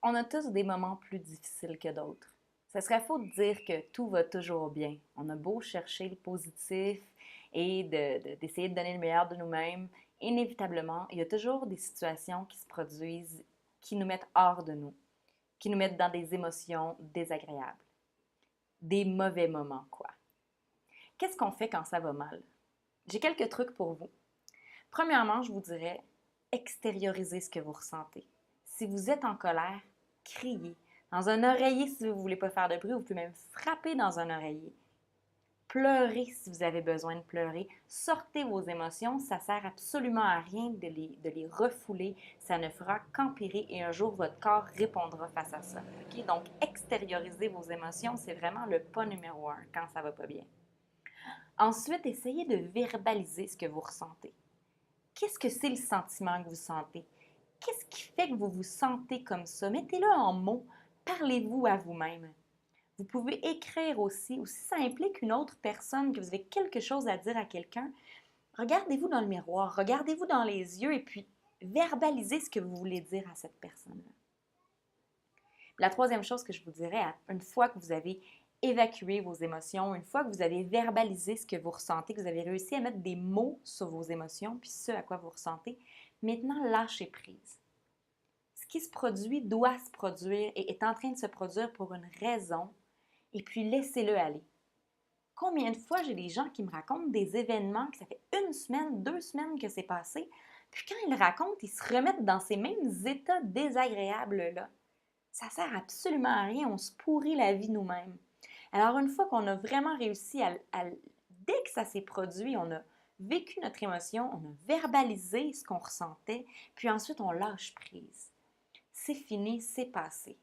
On a tous des moments plus difficiles que d'autres. Ce serait faux de dire que tout va toujours bien. On a beau chercher le positif et d'essayer de donner le meilleur de nous-mêmes, inévitablement, il y a toujours des situations qui se produisent qui nous mettent hors de nous, qui nous mettent dans des émotions désagréables. Des mauvais moments, quoi. Qu'est-ce qu'on fait quand ça va mal? J'ai quelques trucs pour vous. Premièrement, je vous dirais, extériorisez ce que vous ressentez. Si vous êtes en colère, criez. Dans un oreiller si vous ne voulez pas faire de bruit, vous pouvez même frapper dans un oreiller. Pleurez si vous avez besoin de pleurer. Sortez vos émotions, ça ne sert absolument à rien de les refouler. Ça ne fera qu'empirer et un jour votre corps répondra face à ça. Okay? Donc, extérioriser vos émotions, c'est vraiment le pas numéro un quand ça ne va pas bien. Ensuite, essayez de verbaliser ce que vous ressentez. Qu'est-ce que c'est le sentiment que vous sentez? Qu'est-ce qui fait que vous vous sentez comme ça? Mettez-le en mots. Parlez-vous à vous-même. Vous pouvez écrire aussi, ou si ça implique une autre personne, que vous avez quelque chose à dire à quelqu'un, regardez-vous dans le miroir, regardez-vous dans les yeux et puis verbalisez ce que vous voulez dire à cette personne-là. La troisième chose que je vous dirais, une fois que vous avez évacué vos émotions, une fois que vous avez verbalisé ce que vous ressentez, que vous avez réussi à mettre des mots sur vos émotions, puis ce à quoi vous ressentez, maintenant lâchez prise. Ce qui se produit doit se produire et est en train de se produire pour une raison, et puis laissez-le aller. Combien de fois j'ai des gens qui me racontent des événements que ça fait une semaine, 2 semaines que c'est passé, puis quand ils le racontent, ils se remettent dans ces mêmes états désagréables-là. Ça sert absolument à rien, on se pourrit la vie nous-mêmes. Alors une fois qu'on a vraiment réussi dès que ça s'est produit, on a vécu notre émotion, on a verbalisé ce qu'on ressentait, puis ensuite on lâche prise. C'est fini, c'est passé.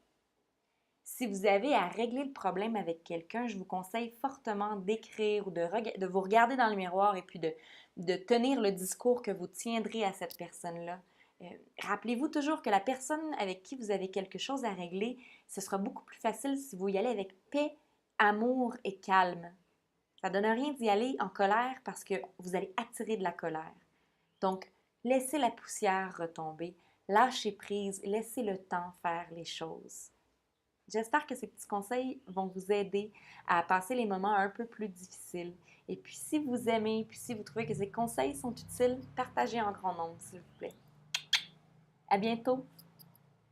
Si vous avez à régler le problème avec quelqu'un, je vous conseille fortement d'écrire ou de vous regarder dans le miroir et puis de tenir le discours que vous tiendrez à cette personne-là. Rappelez-vous toujours que la personne avec qui vous avez quelque chose à régler, ce sera beaucoup plus facile si vous y allez avec paix, amour et calme. Ça ne donne rien d'y aller en colère parce que vous allez attirer de la colère. Donc, laissez la poussière retomber, lâchez prise, laissez le temps faire les choses. J'espère que ces petits conseils vont vous aider à passer les moments un peu plus difficiles. Et puis, si vous aimez, puis si vous trouvez que ces conseils sont utiles, partagez en grand nombre, s'il vous plaît. À bientôt!